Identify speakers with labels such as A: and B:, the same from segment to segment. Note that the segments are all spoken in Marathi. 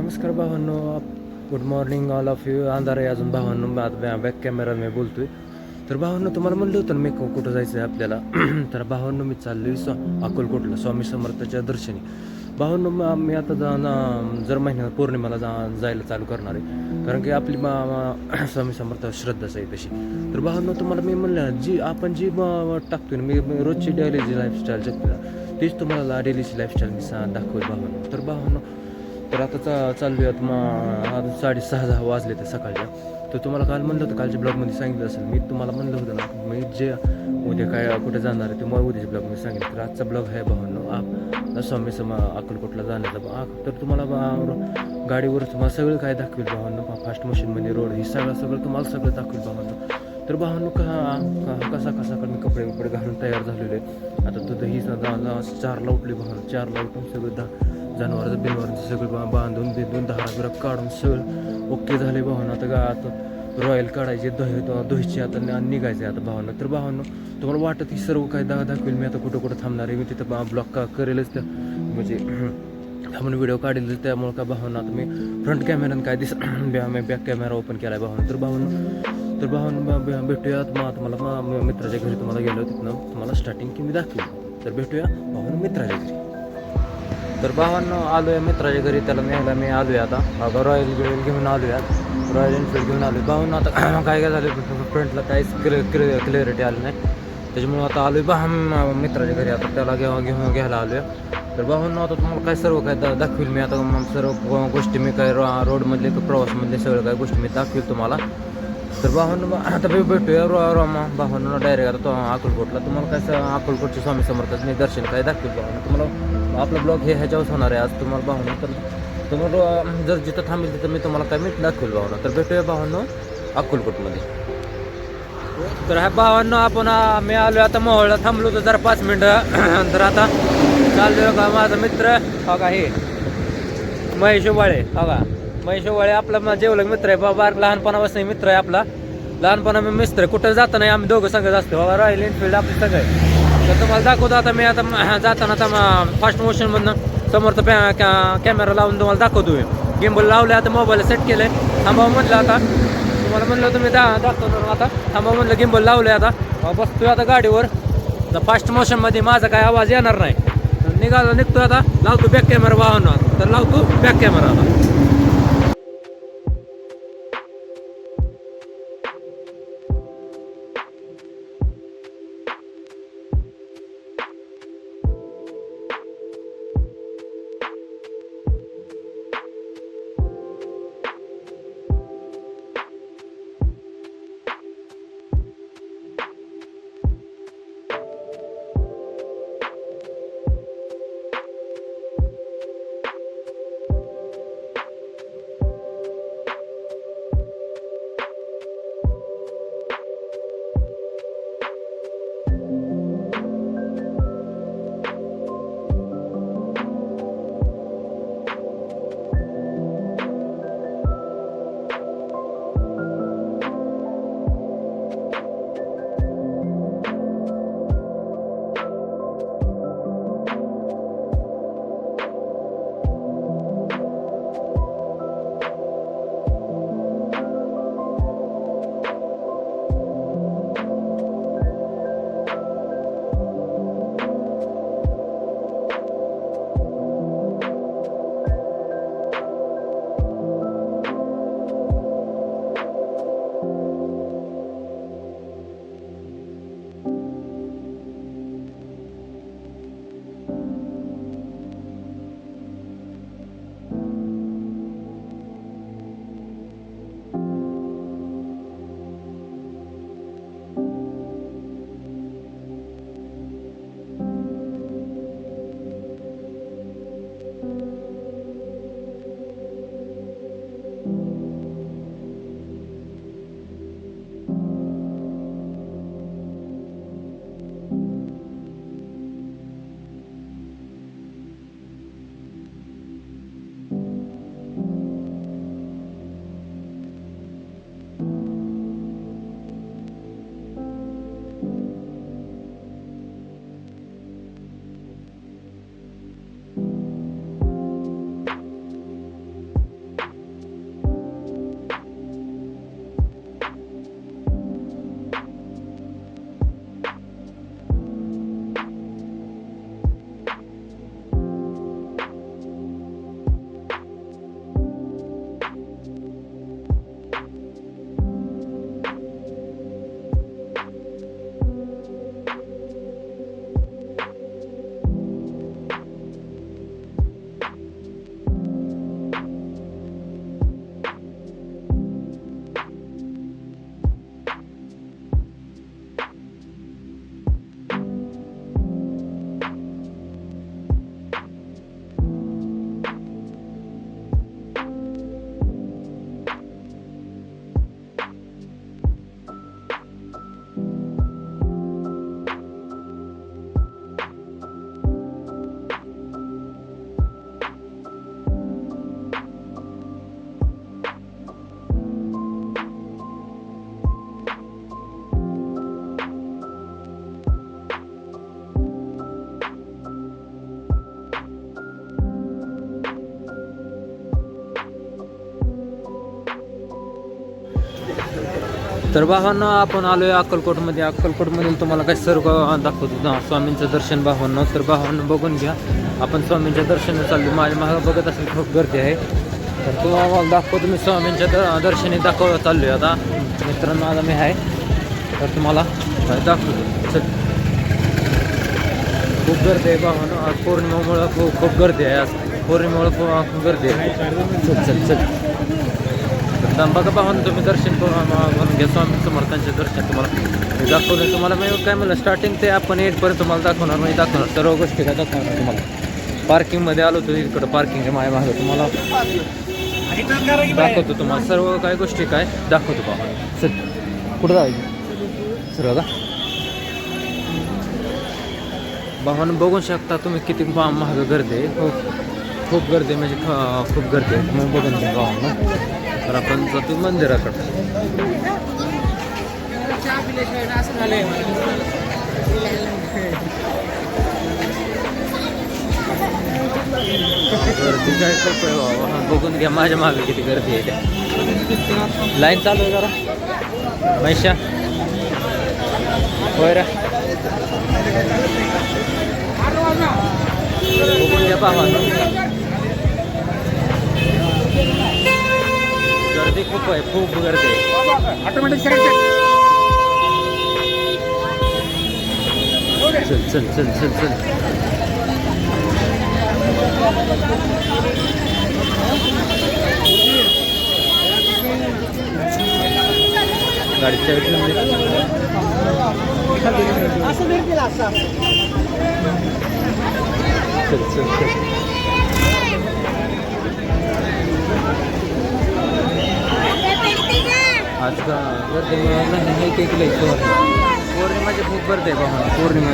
A: नमस्कार भावांनो. Good morning all of you. अंधार आहे अजून भावांनो. आता बॅक कॅमेरा मी बोलतोय. तर भावांनो, तुम्हाला म्हणलं होतं ना मी कुठं जायचं आहे आपल्याला. तर भावांनो, मी चाललोय अक्कलकोटला स्वामी समर्थाच्या दर्शनी. भावांनो, मी आता जर महिन्यात पौर्णिमाला जायला चालू करणार आहे, कारण की आपली स्वामी समर्थ श्रद्धाच आहे तशी. तर भावांनो, तुम्हाला मी म्हणलं जी टाकतोय ना मी रोजची डेलीची लाईफस्टाईल जगतो ना, तीच तुम्हाला डेलीची लाईफस्टाईल मी दाखवेल भावांनो. तर भावांनो, तर आता चालू आहे आता 6:30 वाजले ते सकाळच्या. तर तुम्हाला काल म्हणलं होतं, कालच्या ब्लॉगमध्ये सांगितलं असेल मी तुम्हाला म्हणलं होतं ना, मी जे उद्या काय कुठे जाणार आहे ते मला उद्याच्या ब्लॉगमध्ये सांगितलं. तर आजचा ब्लॉग आहे भावांनो स्वामी अक्कलकोटला जाण्याचा. तर तुम्हाला गाडीवर तुम्हाला सगळं काय दाखवेल भावांनो. फास्ट मशीनमध्ये रोड ही सगळं तुम्हाला सगळं दाखवेल भावांनो. तर भावांनो, कसा मी कपडे घालून तयार झालेले. आता तर ही 4ला उठली भावांनो. 4ला उठून सगळं जनावरांचं बिनवरांचं सगळं बांधून धारा काढून सगळं ओके झाले भावांनो. आता रॉयल काढायचे दहीची आता निघायचे आता भावांनो. तर भावांनो, तुम्हाला वाटत ही सर्व काय दाखवेल मी आता कुठं थांबणार आहे. मी तिथं ब्लॉग करेलच त्या म्हणजे थांबून व्हिडिओ काढेलच. त्यामुळे काय भावांनो, आता मी फ्रंट कॅमेरानं काय मी बॅक कॅमेरा ओपन केला आहे भावांनो. तर भावांनो भेटूया आता मला मित्राच्या घरी. तुम्हाला गेलो तिथनं तुम्हाला स्टार्टिंग की मी दाखवेल. तर भेटूया भावांनो मित्राच्या घरी. तर भावांनो, आलो आहे मित्राच्या घरी. त्याला न्यायला मी आलो आहे आता रॉयल घेऊन आलो आहे. रॉयल एनफिल्ड घेऊन आलो आहे भावांनो. आता काय झालं, फ्रंटला काहीच क्लिअरिटी आली नाही, त्याच्यामुळे आता आलो आहे मित्राच्या घरी. आता त्याला घ्यायला आलो आहे. तर भावांनो, आता तुम्हाला काय सर्व काय दाखवेल मी आता. सर्व गोष्टी मी काय रोडमधले प्रवासमधले सगळं काय गोष्टी मी दाखवेल तुम्हाला. तर भावांनो, आता भेटूया भावांनो डायरेक्ट आता अक्कलकोटला. तुम्हाला काय अक्कलकोटचे स्वामी समर्थांचे दर्शन काय दाखवेल भावांनो. तुम्हाला आपलं ब्लॉग ह्याच्यावर होणार आहे आज तुम्हाला भावांनो. तर तुम्हाला जर जिथं थांबेल तिथं मी तुम्हाला काय दाखवेल भावांनो. तर भेटूया भावांनो अक्कलकोटमध्ये. तर ह्या भावांनो, मी आलो आता मोहोळला. थांबलो तर जरा 5 मिनटं. तर आता चाललोय का माझा मित्र का हे महेश वाळे. महेश वाळे आपला जेवलग मित्र आहे बाबा. लहानपणापासून मित्र आहे आपला. लहानपणा मी मित्र कुठं जाता नाही, आम्ही दोघं संगत असतो बाबा. रॉयल एनफिल्ड आपली सगळं आहे. तर तुम्हाला दाखवतो आता मी आता जाताना आता फास्ट मोशनमधनं समोरचा कॅमेरा लावून तुम्हाला दाखवतो. गिम्बल लावलं आता, मोबाईल सेट केलं आहे. थांबावं म्हटलं आता, तुम्हाला म्हणलं तुम्ही दाखवतो आता. थांबावं म्हणलं, गिम्बल लावलं आहे आता. बसतोय आता गाडीवर. तर फास्ट मोशनमध्ये माझा काय आवाज येणार नाही. निघतोय आता. लावतो बॅक कॅमेरा भावांनो. तर लावतो बॅक कॅमेरा आता. तर भावांनो आपण आलोय अक्कलकोटमध्ये. अक्कलकोटमधील तुम्हाला काय सर्व दाखवतो स्वामींचं दर्शन भावांनो. तर भावांनो बघून घ्या, आपण स्वामींच्या दर्शनाला चाललो. माझ्या मागं बघत असेल खूप गर्दी आहे. तर तुम्हाला दाखवतो मी स्वामींच्या दर्शनी चाललोय आता. मित्रांनो आता मी आहे, तर तुम्हाला दाखवतो. चल, खूप गर्दी आहे भावांनो. आज पौर्णिमेमुळं खूप गर्दी आहे. आज पौर्णिमेमुळं खूप गर्दी आहे. चल चल चल तर बघा भावांनो, तुम्ही दर्शन करून घ्या स्वामी समर्थांचे दर्शन. तुम्हाला दाखवलं, तुम्हाला मी काय म्हणलं स्टार्टिंग ते आपण 8पर्यंत तुम्हाला दाखवणार, म्हणजे दाखवणार सर्व गोष्टी काय दाखवणार तुम्हाला. पार्किंगमध्ये आलो होतो, इकडं पार्किंग आहे माझ्या मागं. तुम्हाला दाखवतो, तुम्हाला सर्व काय गोष्टी काय दाखवतो भावांनो. चल, कुठं जायचं सर्व का भावांनो. बघू शकता तुम्ही किती महाग गर्दी आहे. खूप गर्दी म्हणजे खूप गर्दी आहे. मग बघून घ्या भावांनो. तर आपण जातो मंदिराकडं. गर्दी काय करतोय बाबा, बघून घ्या माझ्या मागे किती गर्दी आहे. त्या लाईन चालू आहे जरा मैशा होय रा. बघून घ्या भावांनो, गर्दी खूप आहे, खूप गर्दी आहे. ऑटोमॅटिक चल चल चल चल चल. गाडीच्या चल चल चल. आज का गर्दी नाही केक लिहायचं. पौर्णिमाची खूप गर्दी आहे बघा. पौर्णिमा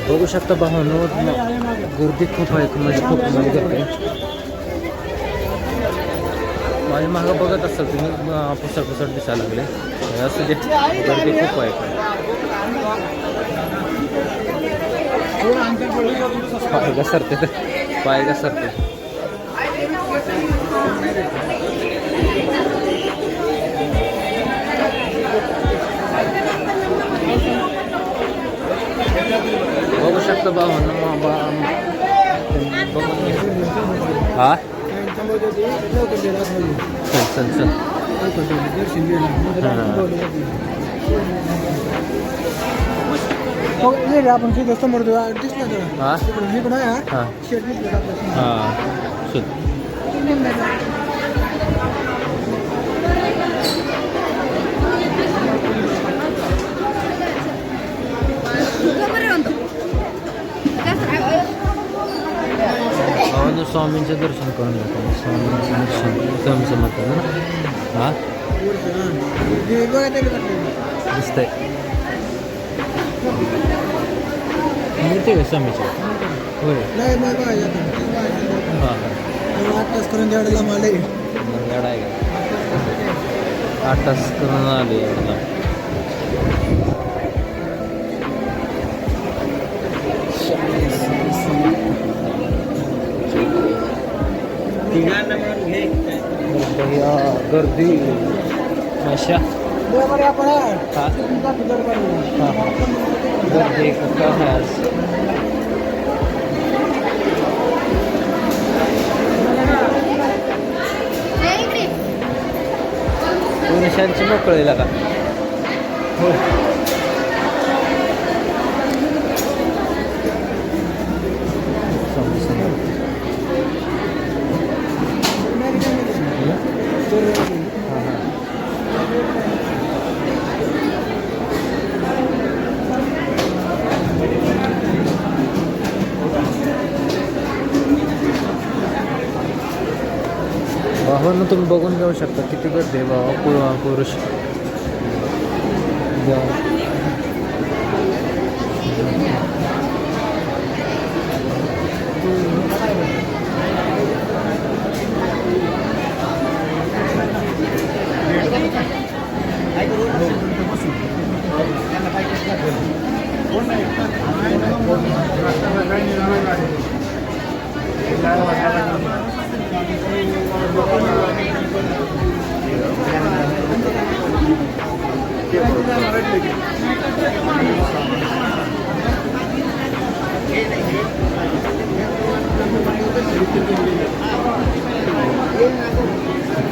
A: बघू शकता भावांनो, गर्दी खूप आहे, म्हणजे खूप गर्दी आहे. माझ्या मागं बघत असाल तुम्ही, पुसट दिसायला लागले. असं जे गर्दी खूप आहे. पाय घसरते, पाय घसरते. बघू शकता भावांनो. बघून हा चल चल चल.
B: आपण तिथं समोर दिसलं
A: हां
B: हां
A: चल. स्वामींचे दर्शन करून जातो. स्वामींचं दर्शन स्वामी समर्थ ना. हां दिसतंय मूर्ती आहे स्वामीची. होय हां
B: 8 तास करून द्यायला मला
A: गाडा आहे का. 8 तास करून आले एवढा. गर्दी अशा गर्दी पोलिसांची मोकळीला का. हो भावांना तुम्ही बघून घेऊ शकता किती गर्दी आहे बाबा पुरुष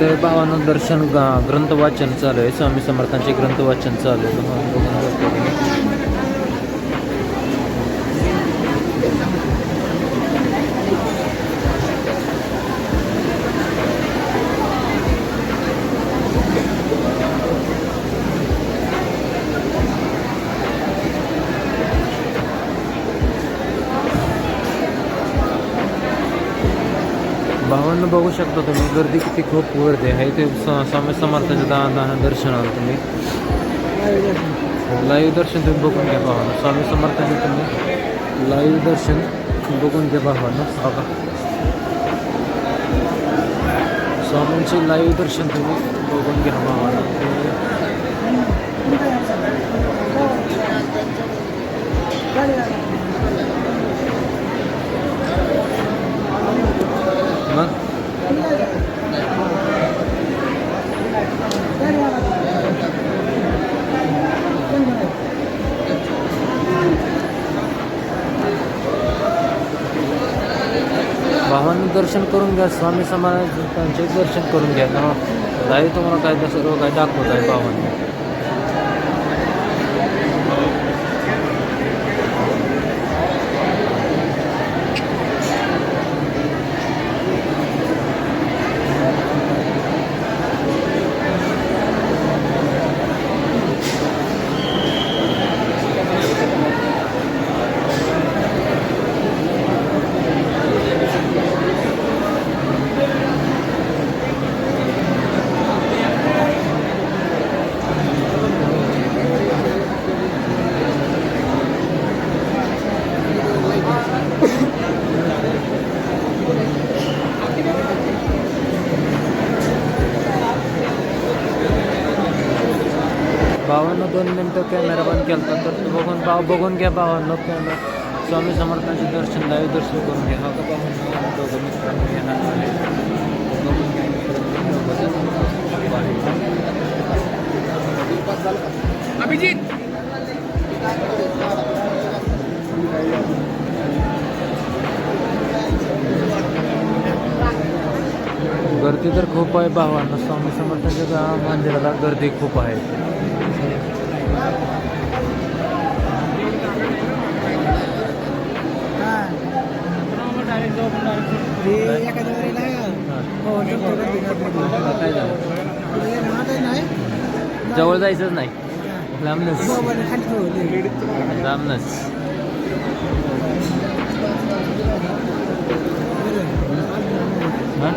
A: तर भावानं दर्शन ग्रंथ वाचन चालू आहे. स्वामी समर्थांचे ग्रंथ वाचन चालू आहे. भावांना बघू शकता तुम्ही गर्दी किती खूप गर्दी आहे. ते स्वामी समर्थाच्या दर्शनाला तुम्ही लाईव्ह दर्शन तुम्ही बघून घ्या भावांना. स्वामी समर्थांचे तुम्ही लाईव्ह दर्शन बघून घ्या भावांना. बघा स्वामींचे लाईव्ह दर्शन तुम्ही बघून घ्या भावांना. मग भावांनी दर्शन करून घ्या. स्वामी समर्थांचे दर्शन करून घ्या. लाईव्ह तुम्हाला काय सर्व काय दाखवत आहे भावांनी. भावांना 2 मिनटं कॅमेरा बंद केला तर बघून घ्या भावांना. कॅमेरा स्वामी समर्थांचे दर्शन लाईव्ह दर्शन करून घ्या. हा का भावांना दोघं मित्रांनी येणार आहे. बघून घ्या अभिजित. गर्दी तर खूप आहे भावांना. स्वामी समर्थांच्या मंदिराला गर्दी खूप आहे. काय झालं? जवळ जायचंच नाही. लांबनच लांबनच. हां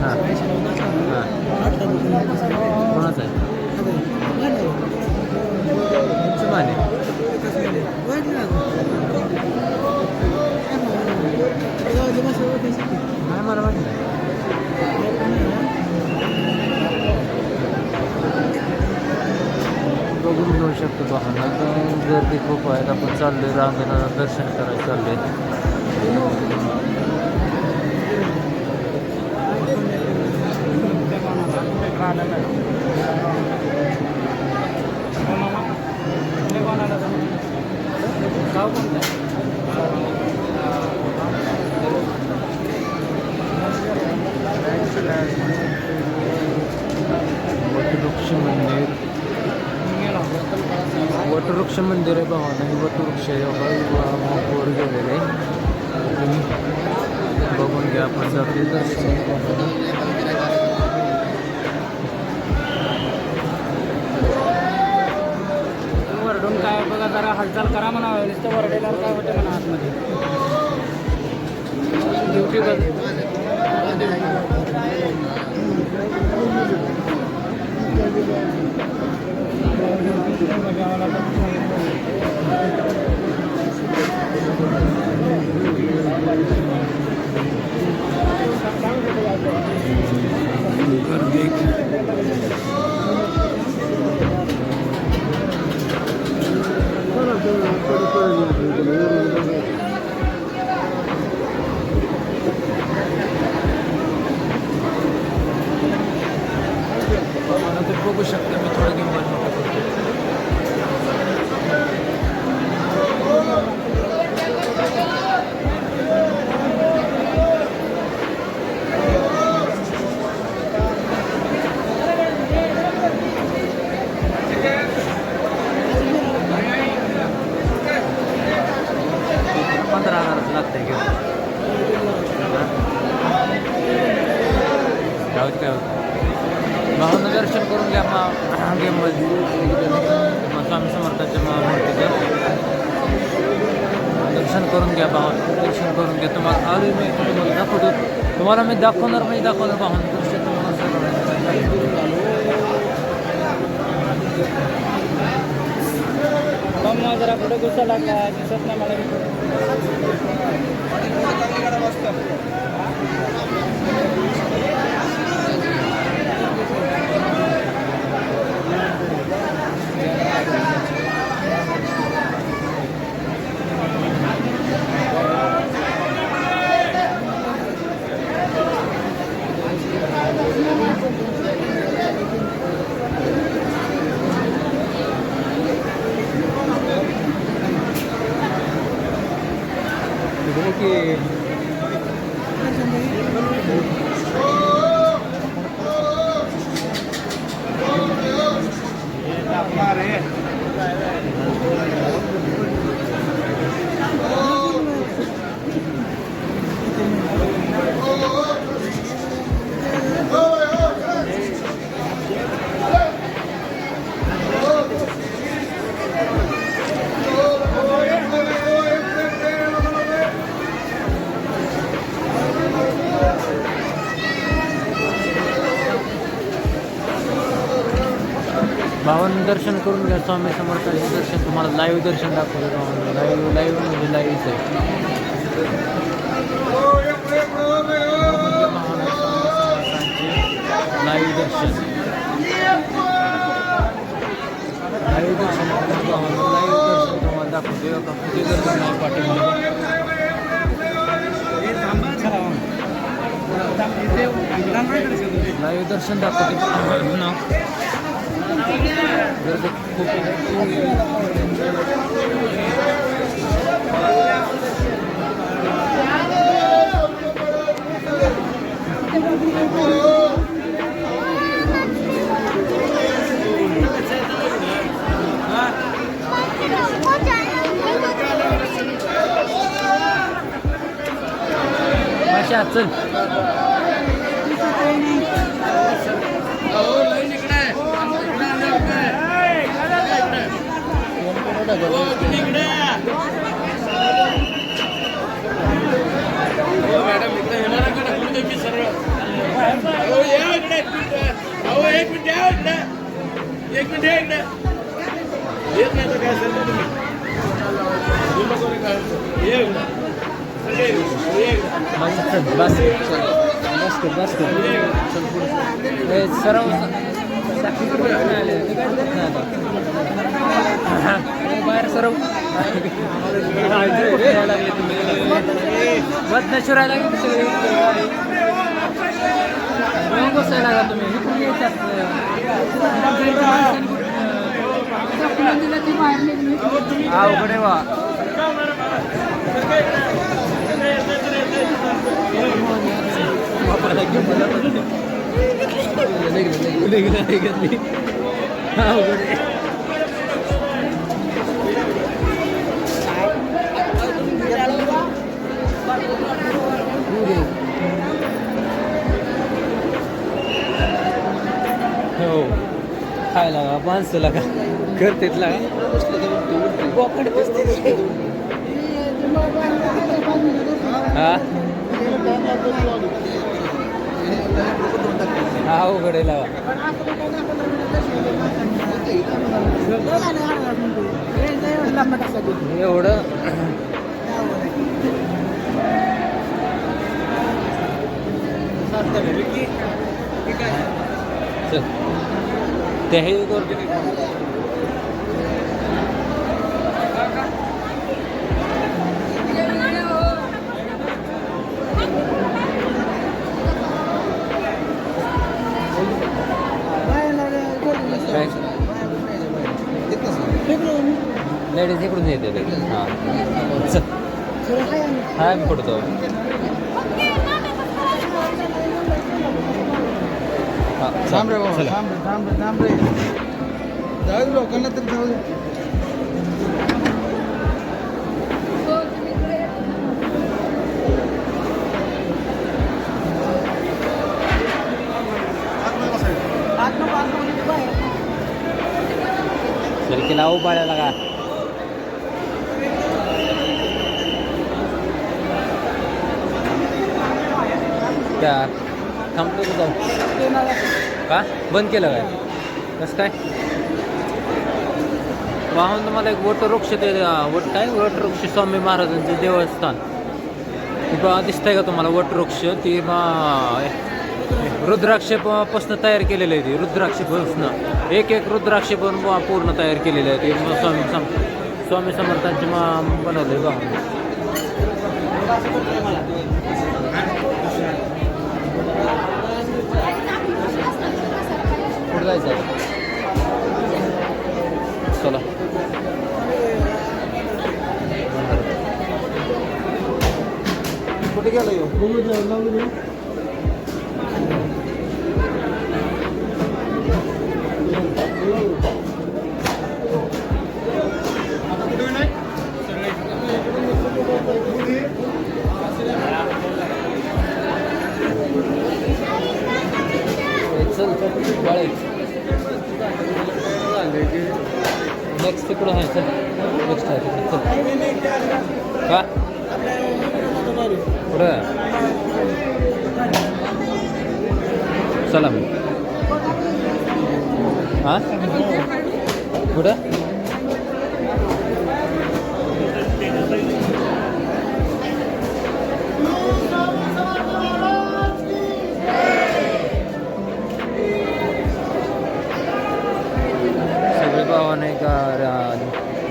A: हां कोणाचं आहे? माने नाही मला माहिती नाही. बघून घेऊ शकतो पाहणं. गर्दी खूप आहेत. आपण चाललोय रांगेला दर्शन करायला चाललोय. वटवृक्ष मंदिर आहे भावानं. हे वटवृक्ष वर गेलेले तुम्ही बघून घ्या. आपण जाते दर्शन वरडून काय बघा.
C: जरा हालचाल करा म्हणा नुसतं वरडेला काय होतं म्हणा आतमध्ये ड्युटी
A: बघू शकता मी थोडं गिंबल मोठं करतो. लागतंय घेऊन जाऊच काय होतं भावना दर्शन करून घ्या गेममध्ये स्वामी समर्थाच्या मूर्तीचं दर्शन करून घ्या भावना दर्शन करून घ्या तुम्हाला आलो मी तुम्हाला दाखवतो तुम्हाला मी दाखवणार भावना दर्शन
C: तुम्हाला जरा पुढे गुस्सा लागला दिसत नाही मला
A: भावन दर्शन करून घ्या स्वामी समर्थाचे दर्शन तुम्हाला लाईव्ह दर्शन दाखवलं लाईव्ह म्हणजे लाईव्हच आहे लाईव्ह दर्शन तुम्हाला दाखवतो का पूजे दर्शन नाही पाठीमागे लाईव्ह दर्शन दाखवतो गर्दी खूप माशा चल सर्व बाहेर सर्व लागले तुम्ही बदनेश्वरायला बसायला लागा तुम्ही इकडून येतात अवघड वा हो खायला का माणसाला का करतेत लागा बोकड दिसते हा हा उघडे लावा एवढं चल ते हे करतो लेडीज इकडून येते हां चल हाय मी पडतो
B: थांब रे बाबा थांब रे जाऊ दे लोकांना तर जाऊ दे
A: सरकी लावू पाडायला का त्या थांबतो का जाऊ का बंद केलं काय कसं काय वाहून तुम्हाला एक वटवृक्ष ते काय वटवृक्ष स्वामी महाराजांचे देवस्थान दिसतंय का तुम्हाला वटवृक्ष ती रुद्राक्षपासून तयार केलेलं आहे ती रुद्राक्षपासून एक रुद्राक्ष पण पूर्ण तयार केलेलं आहे ते स्वामी समर्थांचे बनवले बा कुठं जायचं चला
B: कुठे गेलो
A: चल बाळे नेक्स्ट तिकडं आहे चल नेक्स्ट आहे तिकडे चल का कुठं चला मग हां कुठं सगळे भावाने का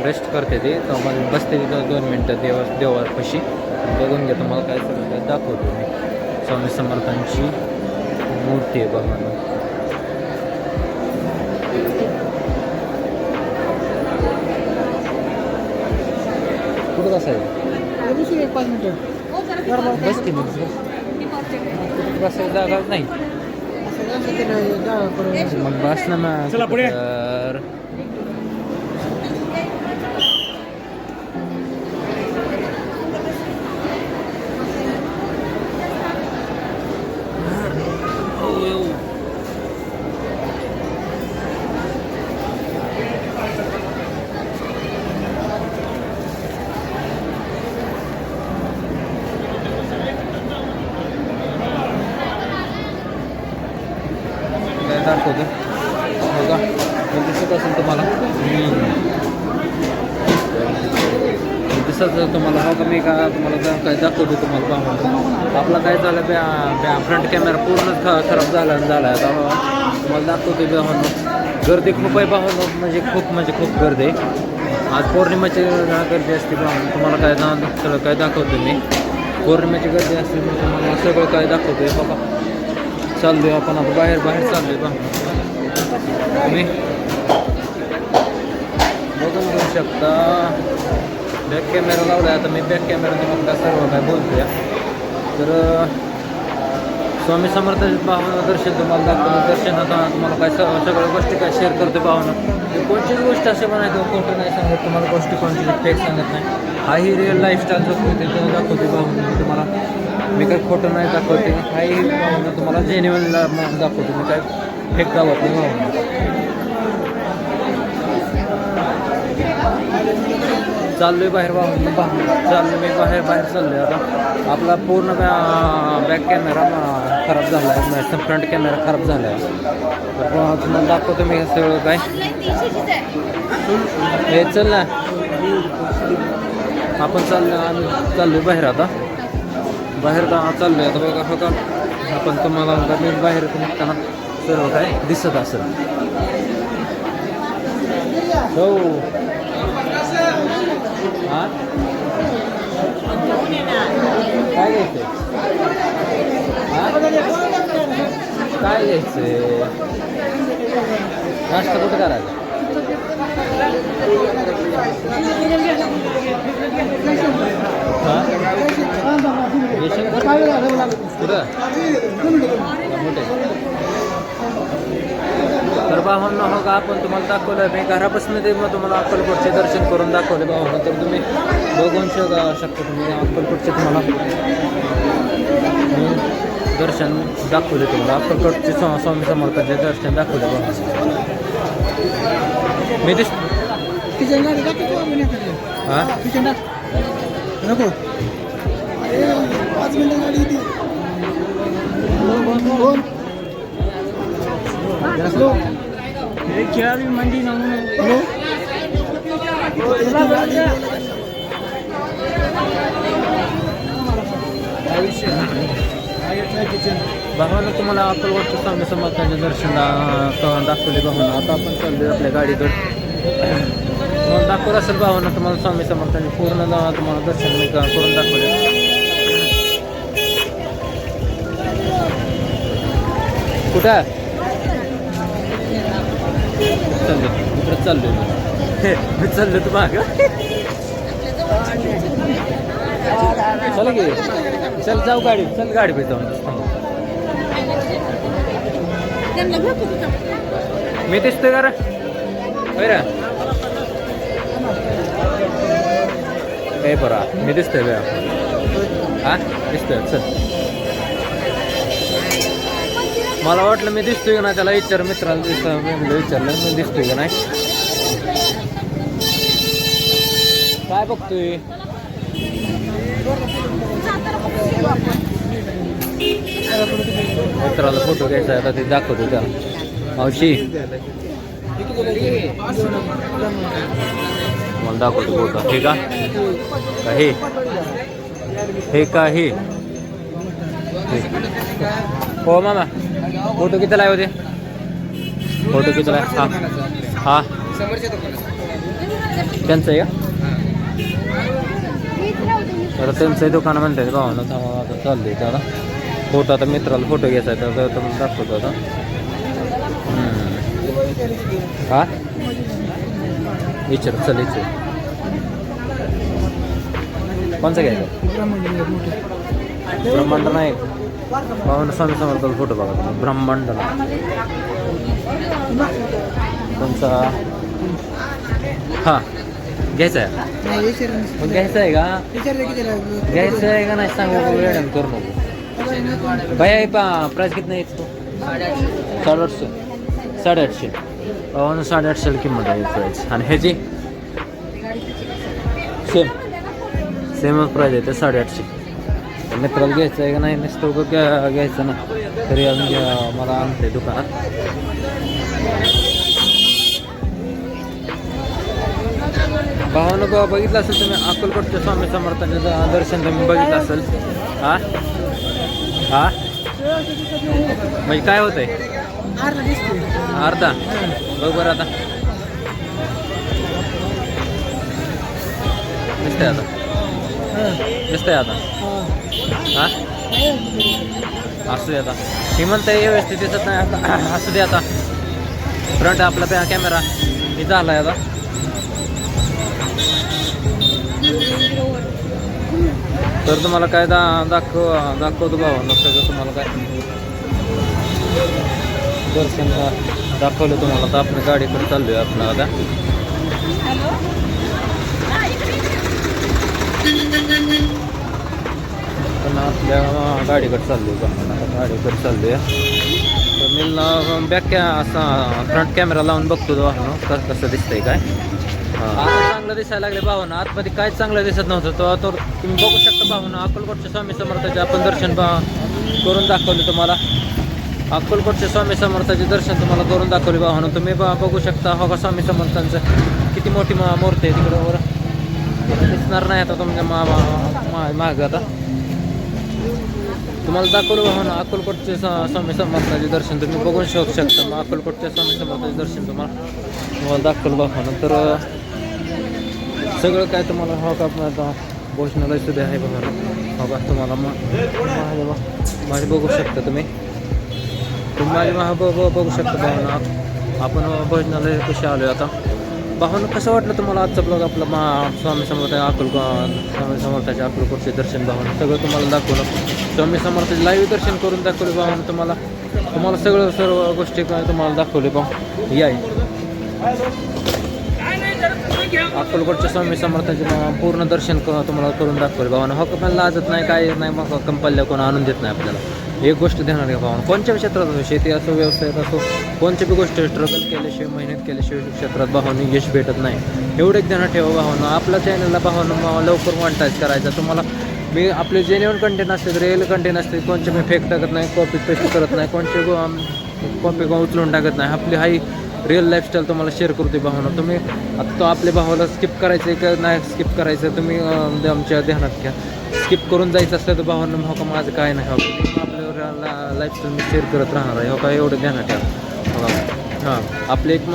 A: रेस्ट करते ते तर बसते तिथं 2 मिनटं देवापाशी बघून घ्या तुम्हाला काय सगळं काय दाखवतो मी स्वामी समर्थांची मूर्ती आहे भावानं कुठं बसायचं
B: 5 मिनिटं
A: बस की मग बसायला जागा नाही मग बस ना मग
C: चला पुढे.
A: तर दाखवतो बघा दिसत असेल तुम्हाला दिसत तुम्हाला हो का मी का तुम्हाला काय दाखवतो तुम्हाला पाहून आपला काय झालं फ्रंट कॅमेरा पूर्ण खराब झाला आता तुम्हाला दाखवतो पाहून गर्दी खूप आहे पाहून म्हणजे खूप गर्दी आहे आज पौर्णिमेची गर्दी असते पाहून तुम्हाला काय सगळं काय दाखवतो मी पौर्णिमेची गर्दी असते मी तुम्हाला सगळं काय दाखवतो आहे बाबा चाललोय आपण आता बाहेर चाललोय बा तुम्ही बघून घेऊ शकता बॅक कॅमेरा लावला आता मी बॅक कॅमेराने मग काय सर्व काय बोलतोय तर स्वामी समर्थाचे भावना दर्शन तुम्हाला दाखवलं दर्शनात तुम्हाला काय सगळ्या गोष्टी काय शेअर करतो भावना कोणतीच गोष्ट असे म्हणायचं खोटं नाही सांगत तुम्हाला गोष्टी कोणती फेक सांगत नाही हाही रिअल लाईफस्टाईल जगतो ते दाखवते भावना मी तुम्हाला मी काही खोटं नाही दाखवते हाही भावना तुम्हाला जेन्युअनला दाखवतो मी काय फेक दाखवत नाही भावना चाललोय बाहेर चाललो मी बाहेर चाललोय आता. आपला पूर्ण बॅक कॅमेरा खराब झाला आहे, फ्रंट कॅमेरा खराब झाला आहे. तर तुम्हाला दाखवतो मी सगळं काय. हे चल ना, आपण आम्ही चाललोय बाहेर आता. बाहेर चाललोय आता बघा बघा. आपण तुम्हाला मी बाहेर निघताना सर्व काय दिसत असेल. हो हां काय घ्यायचं काय घ्यायचं नाश्ता कुठं करायचा. हां कुठं मोठे. तर भावांना हो का आपण तुम्हाला दाखवलं मी घरापासून ते मग तुम्हाला अक्कलकोटचे दर्शन करून दाखवले भावांना. तर तुम्ही बघून शकता तुम्ही अक्कलकोटचे तुम्हाला दर्शन दाखवले. तुम्हाला अक्कलकोटचे स्वामी समर्थांचे दर्शन दाखवले भावांना. मी दिस हां
B: नको 5 मिनिटं गाडी येते.
C: खेळावी मंदी
A: भावानं तुम्हाला अक्कलकोटचे स्वामी समर्थांचे दर्शन दाखवले भावानं. आता आपण चाललोय आपल्या गाडीकडे. तुम्हाला दाखवलं असेल भावानं तुम्हाला स्वामी समर्थांनी पूर्ण तुम्हाला दर्शन करून दाखवले. कुठं चाललो इकडं चाललोय मी चाललो तू माग. चला की चल जाऊ गाडी चल गाडी पे जाऊन मी दिसतोय का रे हे बरा मी दिसतोय का हा दिसतोय. चल मला वाटलं मी दिसतोय का नाही त्याला विचार मित्राला विचारलं मी दिसतोय का नाही. काय बघतोय मित्राला फोटो घ्यायचा आता ते दाखवतो त्याला. मावशी मला दाखवतो फोटो. हे का हे का हे हो मामा फोटो किती लाय होते फोटो किती लाय. हा हा त्यांचं आहे का आता त्यांचंही दुकान म्हणतात भावानं. आता चाललंय त्याला फोटो आता मित्राला फोटो घ्यायचा आहे तर तुम्ही दाखवतो आता. हा विचार चल विचार कोणचं घ्यायचं. ब्रह्मांड नाही भावानं स्वामी समर्थाला फोटो बघा तुम्ही. ब्रह्मांड कोणचा हा घ्यायचा आहे पण घ्यायचं आहे का घ्यायचं आहे का नाही सांगू वेळ करू नको. भैया प्राईस किती नाही तो 850 850 किंमत आहे प्राईस. आणि ह्याची सेमच प्राईस आहे ते 850. मित्राला घ्यायचं आहे का नाही नुसतं घ्यायचं ना तरी मला आणते दुकानात. भावानं बघितलं असेल तुम्ही अक्कलकोटच्या स्वामी समर्थांचं दर्शन तुम्ही बघितलं असेल. हा हा म्हणजे काय होतंय अर्धा बघ बरं आता दिसतंय आता दिसतंय आता. हा असू दे आता हे म्हणताय व्यवस्थित दिसत नाही आता. असू दे आता फ्रंट आपला कॅमेरा हे झालाय आता. तर तुम्हाला काय दाखवतो भावांना सगळं तुम्हाला काय दर्शन दाखवलं तुम्हाला. तर आपण गाडीकडे चाललोय आपण आता. पण आपल्या गाडीकडे चाललोय गाडीकडे चाललोय. तर मी बॅक असा फ्रंट कॅमेरा लावून बघतो भावांनो कसं दिसतंय काय. आता चांगलं दिसायला लागले भावांनो. आतमध्ये काय चांगलं दिसत नव्हतं तो आता तुम्ही बघू शकता भावांनो. अक्कलकोटच्या स्वामी समर्थाचे आपण दर्शन करून दाखवले तुम्हाला. अक्कलकोटचे स्वामी समर्थाचे दर्शन तुम्हाला करून दाखवले भावांनो. तुम्ही बघू शकता हो का स्वामी समर्थांचं किती मोठी मूर्ती आहे तिकडं वर दिसणार नाही आता तुमच्या मागं. आता तुम्हाला दाखवलं भावांनो अक्कलकोटचे स्वामी समर्थाचे दर्शन तुम्ही बघून शकता. मग अक्कलकोटच्या स्वामी समर्थाचे दर्शन तुम्हाला दाखवलं भावांनो. तर सगळं काय तुम्हाला हो का आता भोजनालय सुद्धा आहे भावांनो. हो का तुम्हाला माझे बघू शकता तुम्ही माझी बघू शकता भावांनो. आपण भोजनालय कसे आलो आता भावांनो. कसं वाटलं तुम्हाला आजचा ब्लॉग आपला स्वामी समर्थ स्वामी समर्थाचे अक्कलकोटचे दर्शन भावांनो. सगळं तुम्हाला दाखवलं. स्वामी समर्थाचे लाईव्ह दर्शन करून दाखवले भावांनो. तुम्हाला सगळं सर्व गोष्टी काय तुम्हाला दाखवले भाऊ. या अक्कलकोटच्या स्वामी समर्थाचे पूर्ण दर्शन तुम्हाला करून दाखवले भावांनो. हो का लाजत नाही काय नाही मग कंपल्ल्या कोण आणून देत नाही आपल्याला. एक गोष्ट ध्यानात घ्या भावांनो. कोणत्या क्षेत्रात असो शेती असो व्यवसायात असो कोणत्या बी गोष्ट स्ट्रगल केल्याशिवाय मेहनत केल्याशिवाय क्षेत्रात भावांनो यश भेटत नाही. एवढं एक ध्यानात ठेवा भावांनो. आपल्या चॅनलला भावांनो लवकर मॉनिटाईज करायचं. तुम्हाला मी आपले जेन्युअन कंटेंट असते रिअल कंटेंट असते. कोणचे मी फेक टाकत नाही कॉपी पेस्ट करत नाही कोणचे कॉपी उचलून टाकत नाही. आपली हाई रिअल लाईफस्टाईल तुम्हाला शेअर करते भावांनो. तुम्ही आता तो आपल्या भावाला स्किप करायचं का नाही स्किप करायचं तुम्ही आमच्या ध्यानात घ्या. स्किप करून जायचं असलं तर भावांनो हो का माझं काय नाही. हो आपल्या लाईफस्टाईल मी शेअर करत राहणार आहे. हो का एवढं ध्यानात ठेवा. हां आपले एक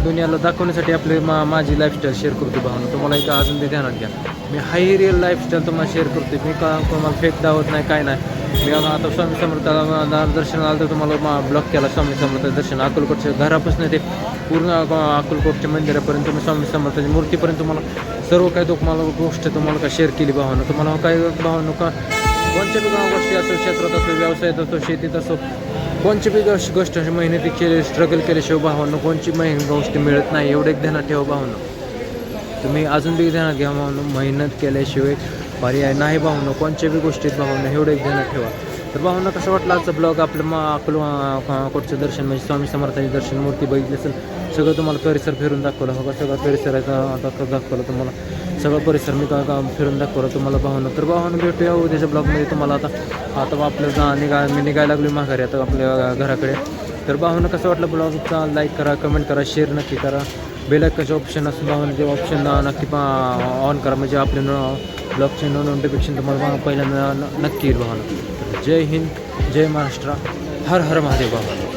A: दुनियाला दाखवण्यासाठी आपले माझी लाईफस्टाईल शेअर करतो भावांनो. तुम्हाला एक अजून ते ध्यानात घ्या. मी हाय रिअल लाईफस्टाईल तुम्हाला शेअर करतो. मी तुम्हाला फेक दावत नाही काय नाही. मी आता स्वामी समर्थाला दर्शन आलं तर तुम्हाला ब्लॉक केला स्वामी समर्थाचं दर्शन. अक्कलकोटच्या घरापासून ते पूर्ण अक्कलकोटच्या मंदिरापर्यंत तुम्ही स्वामी समर्थाची मूर्तीपर्यंत तुम्हाला सर्व काही तुम्हाला गोष्ट तुम्हाला काय शेअर केली भावांनो. तुम्हाला काय भावांनो का कोणत्या बी गोष्टी असो क्षेत्रात असो व्यवसायात असो शेतीत असो कोणची बी गोष्ट मेहनती केली स्ट्रगल केल्याशिवाय भावांनो कोणची गोष्ट मिळत नाही. एवढं एक ध्यानात ठेवा भावांनो. तुम्ही अजून बी ध्यानात घ्या भावांनो. मेहनत केल्याशिवाय पर्याय नाही भावांनो कोणत्या बी गोष्टीत भावांनो. एवढं एक ध्यानात ठेवा. तर भावांनो कसं वाटलं आजचा ब्लॉग आपलं अक्कलकोटचं दर्शन म्हणजे स्वामी समर्थाचे दर्शन मूर्ती बघितली असेल. सगळं तुम्हाला परिसर फिरून दाखवलं. हो का सगळं परिसराचा दाखवलं तुम्हाला. सगळं परिसर मी फिरून दाखवलं तुम्हाला भावांनो. तर भावांनो भेटूया उद्याच्या ब्लॉगमध्ये तुम्हाला. आता आपलं मी निघायला लागलो माघारी आता आपल्या घराकडे. तर भावांनो कसं वाटलं ब्लॉगचा लाईक करा कमेंट करा शेअर नक्की करा. बेल आयकॉनचे ऑप्शन असं भावांनो ते ऑप्शन नक्की ऑन करा म्हणजे आपले ब्लॉगचे नोटिफिकेशन तुम्हाला पहिल्यांदा नक्की येईल भावांनो. जय हिंद जय महाराष्ट्र हर हर महादेव भावांनो.